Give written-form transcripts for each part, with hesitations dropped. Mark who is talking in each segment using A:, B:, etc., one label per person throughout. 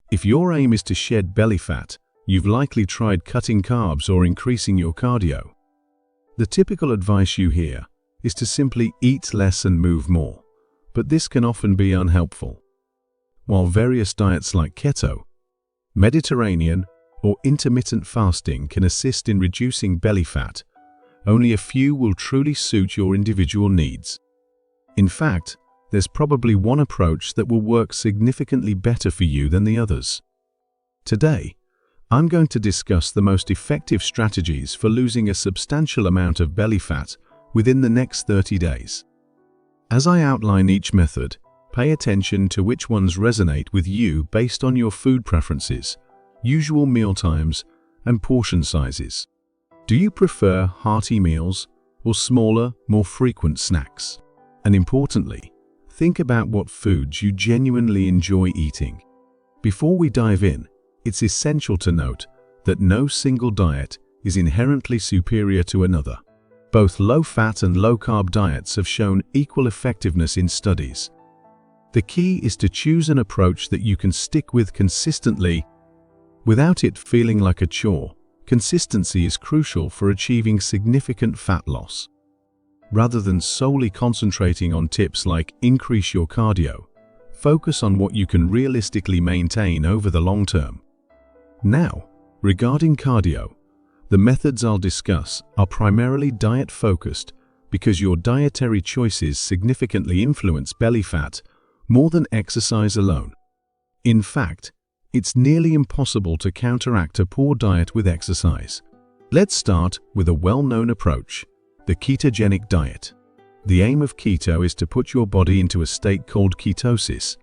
A: If your aim is to shed belly fat, you've likely tried cutting carbs or increasing your cardio. The typical advice you hear is to simply eat less and move more, but this can often be unhelpful. While various diets like keto, Mediterranean, or intermittent fasting can assist in reducing belly fat, only a few will truly suit your individual needs. In fact, there's probably one approach that will work significantly better for you than the others. Today, I'm going to discuss the most effective strategies for losing a substantial amount of belly fat within the next 30 days. As I outline each method, pay attention to which ones resonate with you based on your food preferences, usual meal times, and portion sizes. Do you prefer hearty meals or smaller, more frequent snacks? And importantly, think about what foods you genuinely enjoy eating. Before we dive in, it's essential to note that no single diet is inherently superior to another. Both low-fat and low-carb diets have shown equal effectiveness in studies. The key is to choose an approach that you can stick with consistently without it feeling like a chore. Consistency is crucial for achieving significant fat loss. Rather than solely concentrating on tips like increase your cardio, focus on what you can realistically maintain over the long term. Now, regarding cardio, the methods I'll discuss are primarily diet-focused because your dietary choices significantly influence belly fat more than exercise alone. In fact, it's nearly impossible to counteract a poor diet with exercise. Let's start with a well-known approach, the ketogenic diet. The aim of keto is to put your body into a state called ketosis,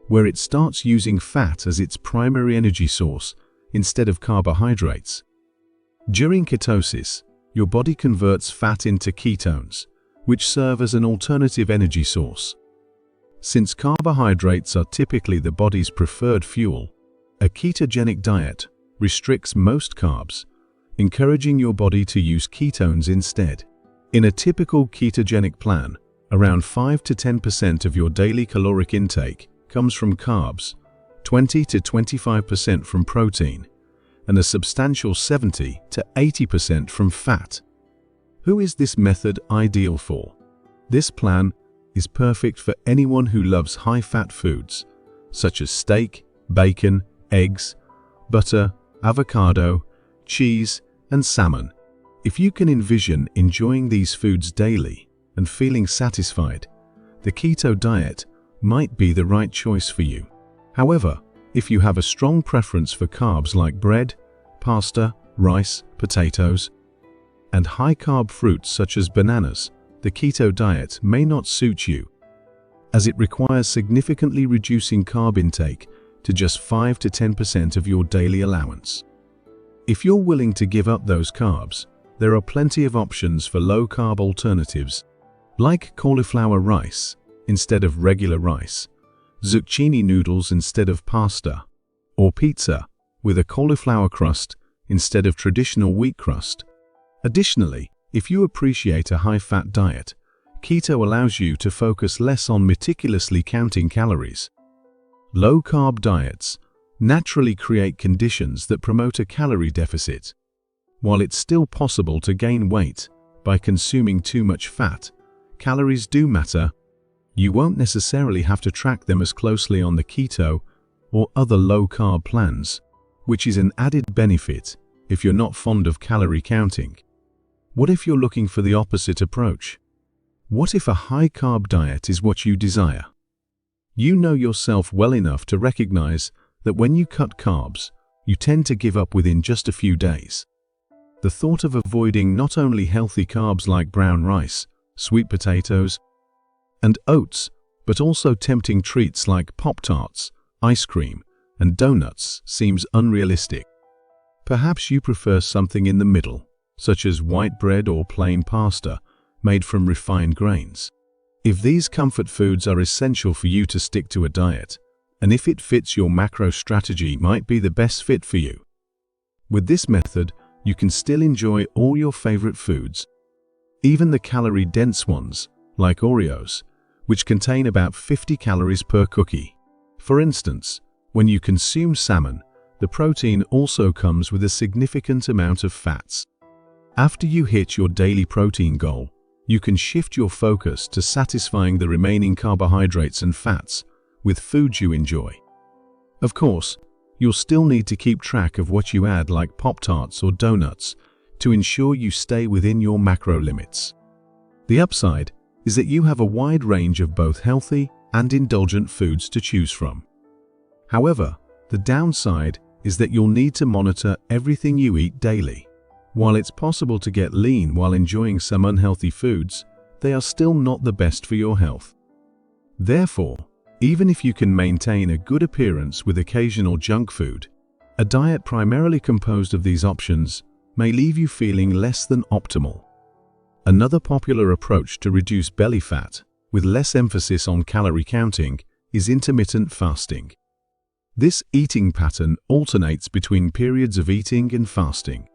A: where it starts using fat as its primary energy source instead of carbohydrates. During ketosis, your body converts fat into ketones, which serve as an alternative energy source. Since carbohydrates are typically the body's preferred fuel, a ketogenic diet restricts most carbs, encouraging your body to use ketones instead. In a typical ketogenic plan, around 5 to 10% of your daily caloric intake comes from carbs, 20 to 25% from protein, and a substantial 70 to 80% from fat. Who is this method ideal for? This plan is perfect for anyone who loves high-fat foods, such as steak, bacon, eggs, butter, avocado, cheese, and salmon. If you can envision enjoying these foods daily and feeling satisfied, the keto diet might be the right choice for you. However, if you have a strong preference for carbs like bread, pasta, rice, potatoes, and high-carb fruits such as bananas, the keto diet may not suit you, as it requires significantly reducing carb intake to just 5 to 10% of your daily allowance. If you're willing to give up those carbs, there are plenty of options for low-carb alternatives, like cauliflower rice instead of regular rice, zucchini noodles instead of pasta, or pizza with a cauliflower crust instead of traditional wheat crust. Additionally, if you appreciate a high-fat diet, keto allows you to focus less on meticulously counting calories. Low-carb diets naturally create conditions that promote a calorie deficit. While it's still possible to gain weight by consuming too much fat, calories do matter. You won't necessarily have to track them as closely on the keto or other low-carb plans, which is an added benefit if you're not fond of calorie counting. What if you're looking for the opposite approach? What if a high-carb diet is what you desire? You know yourself well enough to recognize that when you cut carbs, you tend to give up within just a few days. The thought of avoiding not only healthy carbs like brown rice, sweet potatoes, and oats, but also tempting treats like Pop-Tarts, ice cream, and donuts seems unrealistic. Perhaps you prefer something in the middle, such as white bread or plain pasta made from refined grains. If these comfort foods are essential for you to stick to a diet, and if it fits your macro strategy, might be the best fit for you. With this method, you can still enjoy all your favorite foods, even the calorie-dense ones, like Oreos, which contain about 50 calories per cookie. For instance, When you consume salmon, the protein also comes with a significant amount of fats. After you hit your daily protein goal, you can shift your focus to satisfying the remaining carbohydrates and fats with foods you enjoy. Of course, you'll still need to keep track of what you add, like Pop-Tarts or donuts, to ensure you stay within your macro limits. The upside is that you have a wide range of both healthy and indulgent foods to choose from. However, the downside is that you'll need to monitor everything you eat daily. While it's possible to get lean while enjoying some unhealthy foods, they are still not the best for your health. Therefore, even if you can maintain a good appearance with occasional junk food, a diet primarily composed of these options may leave you feeling less than optimal. Another popular approach to reduce belly fat, with less emphasis on calorie counting, is intermittent fasting. This eating pattern alternates between periods of eating and fasting.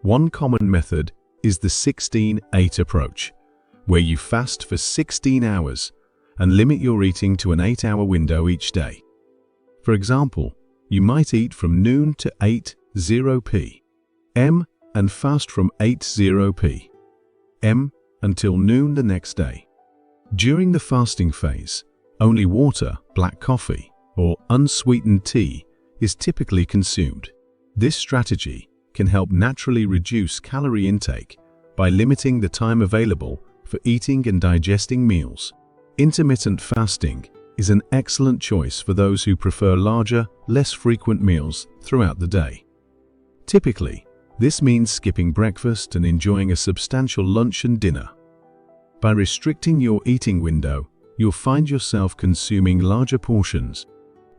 A: One common method is the 16-8 approach, where you fast for 16 hours and limit your eating to an 8-hour window each day. For example, you might eat from noon to 8:00 p.m. and fast from 8:00 p.m. until noon the next day. During the fasting phase, only water, black coffee, or unsweetened tea is typically consumed. This strategy can help naturally reduce calorie intake by limiting the time available for eating and digesting meals. Intermittent fasting is an excellent choice for those who prefer larger, less frequent meals throughout the day. Typically, this means skipping breakfast and enjoying a substantial lunch and dinner. By restricting your eating window, you'll find yourself consuming larger portions,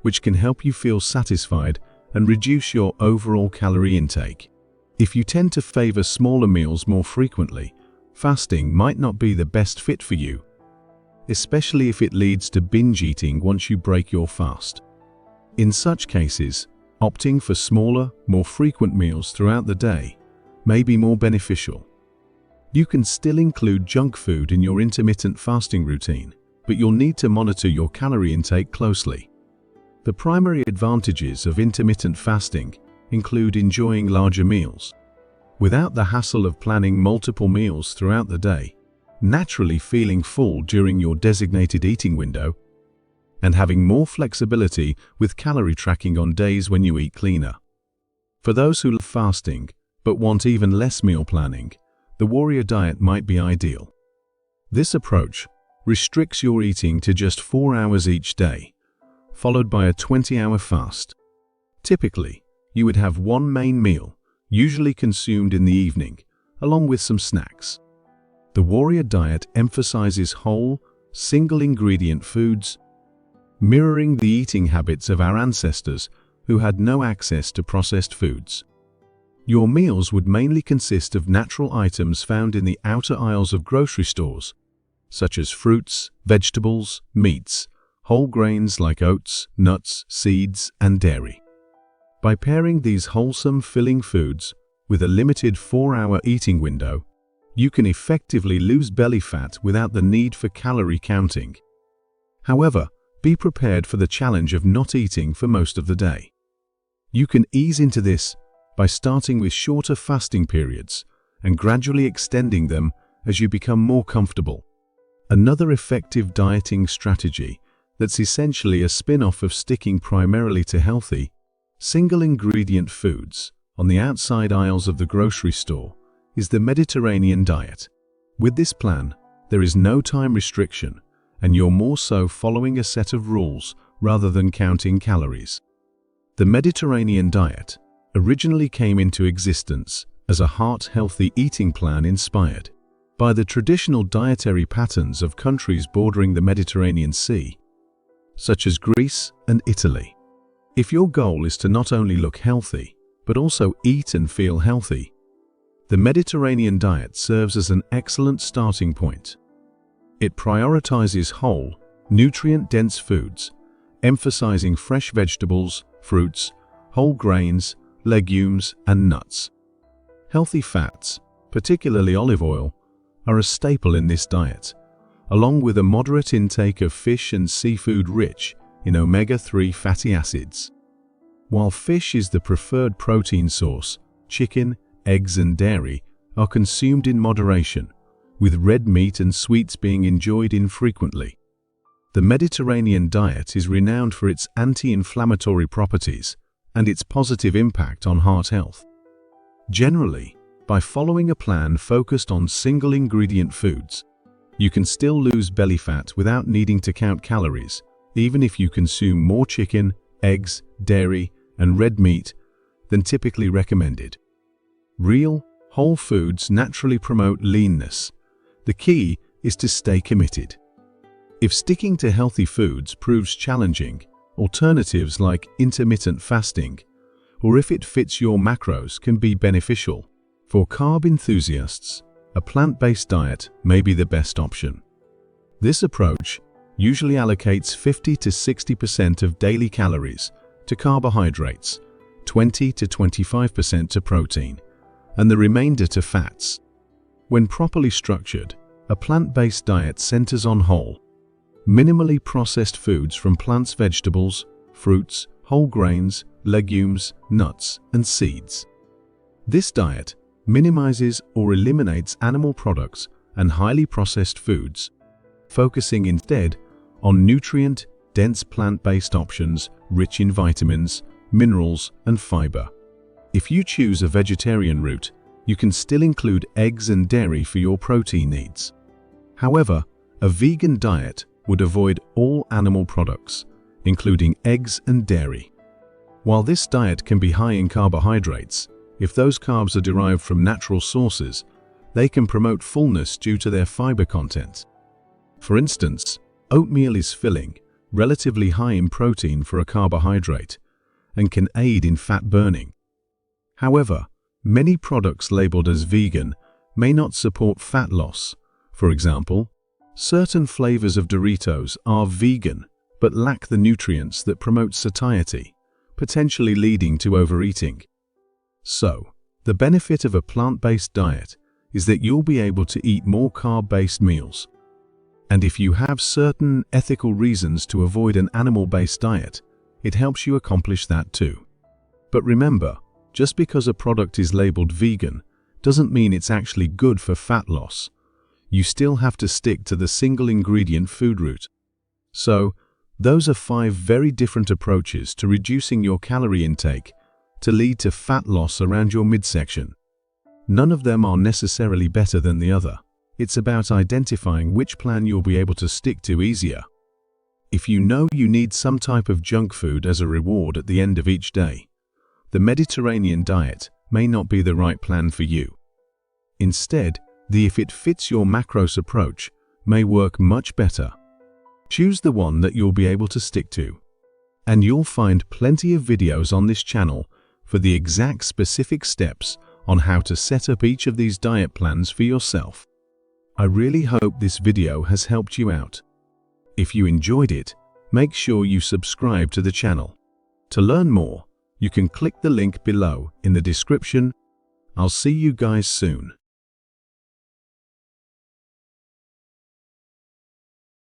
A: which can help you feel satisfied and reduce your overall calorie intake. If you tend to favor smaller meals more frequently, fasting might not be the best fit for you, especially if it leads to binge eating once you break your fast. In such cases, opting for smaller, more frequent meals throughout the day may be more beneficial. You can still include junk food in your intermittent fasting routine, but you'll need to monitor your calorie intake closely. The primary advantages of intermittent fasting include enjoying larger meals, without the hassle of planning multiple meals throughout the day, naturally feeling full during your designated eating window, and having more flexibility with calorie tracking on days when you eat cleaner. For those who love fasting but want even less meal planning, the warrior diet might be ideal. This approach restricts your eating to just 4 hours each day, followed by a 20-hour fast. Typically, you would have one main meal, usually consumed in the evening, along with some snacks. The warrior diet emphasizes whole, single-ingredient foods, mirroring the eating habits of our ancestors who had no access to processed foods. Your meals would mainly consist of natural items found in the outer aisles of grocery stores, such as fruits, vegetables, meats, whole grains like oats, nuts, seeds, and dairy. By pairing these wholesome, filling foods with a limited 4-hour eating window, you can effectively lose belly fat without the need for calorie counting. However, be prepared for the challenge of not eating for most of the day. You can ease into this by starting with shorter fasting periods and gradually extending them as you become more comfortable. Another effective dieting strategy that's essentially a spin-off of sticking primarily to healthy, single-ingredient foods on the outside aisles of the grocery store is the Mediterranean diet. With this plan, there is no time restriction, and you're more so following a set of rules rather than counting calories. The Mediterranean diet originally came into existence as a heart-healthy eating plan inspired by the traditional dietary patterns of countries bordering the Mediterranean Sea, such as Greece and Italy. If your goal is to not only look healthy, but also eat and feel healthy, the Mediterranean diet serves as an excellent starting point. It prioritizes whole, nutrient-dense foods, emphasizing fresh vegetables, fruits, whole grains, legumes, and nuts. Healthy fats, particularly olive oil, are a staple in this diet, along with a moderate intake of fish and seafood rich in omega-3 fatty acids. While fish is the preferred protein source, chicken, eggs and dairy are consumed in moderation, with red meat and sweets being enjoyed infrequently. The Mediterranean diet is renowned for its anti-inflammatory properties and its positive impact on heart health. Generally, by following a plan focused on single-ingredient foods, you can still lose belly fat without needing to count calories, even if you consume more chicken, eggs, dairy, and red meat than typically recommended. Real, whole foods naturally promote leanness. The key is to stay committed. If sticking to healthy foods proves challenging, alternatives like intermittent fasting, or if it fits your macros, can be beneficial. For carb enthusiasts, a plant-based diet may be the best option. This approach usually allocates 50 to 60% of daily calories to carbohydrates, 20 to 25% to protein, and the remainder to fats. When properly structured, a plant-based diet centers on whole, minimally processed foods from plants, vegetables, fruits, whole grains, legumes, nuts, and seeds. This diet minimizes or eliminates animal products and highly processed foods, focusing instead on nutrient-dense plant-based options rich in vitamins, minerals, and fiber. If you choose a vegetarian route, you can still include eggs and dairy for your protein needs. However, a vegan diet would avoid all animal products, including eggs and dairy. While this diet can be high in carbohydrates, if those carbs are derived from natural sources, they can promote fullness due to their fiber content. For instance, oatmeal is filling, relatively high in protein for a carbohydrate, and can aid in fat burning. However, many products labeled as vegan may not support fat loss. For example, certain flavors of Doritos are vegan but lack the nutrients that promote satiety, potentially leading to overeating. So, the benefit of a plant-based diet is that you'll be able to eat more carb-based meals. And if you have certain ethical reasons to avoid an animal-based diet, it helps you accomplish that too. But remember, just because a product is labeled vegan doesn't mean it's actually good for fat loss. You still have to stick to the single-ingredient food route. So, those are 5 very different approaches to reducing your calorie intake to lead to fat loss around your midsection. None of them are necessarily better than the other. It's about identifying which plan you'll be able to stick to easier. If you know you need some type of junk food as a reward at the end of each day, the Mediterranean diet may not be the right plan for you. Instead, the if it fits your macros approach may work much better. Choose the one that you'll be able to stick to. And you'll find plenty of videos on this channel for the exact specific steps on how to set up each of these diet plans for yourself. I really hope this video has helped you out. If you enjoyed it, make sure you subscribe to the channel. To learn more, you can click the link below in the description. I'll see you guys soon.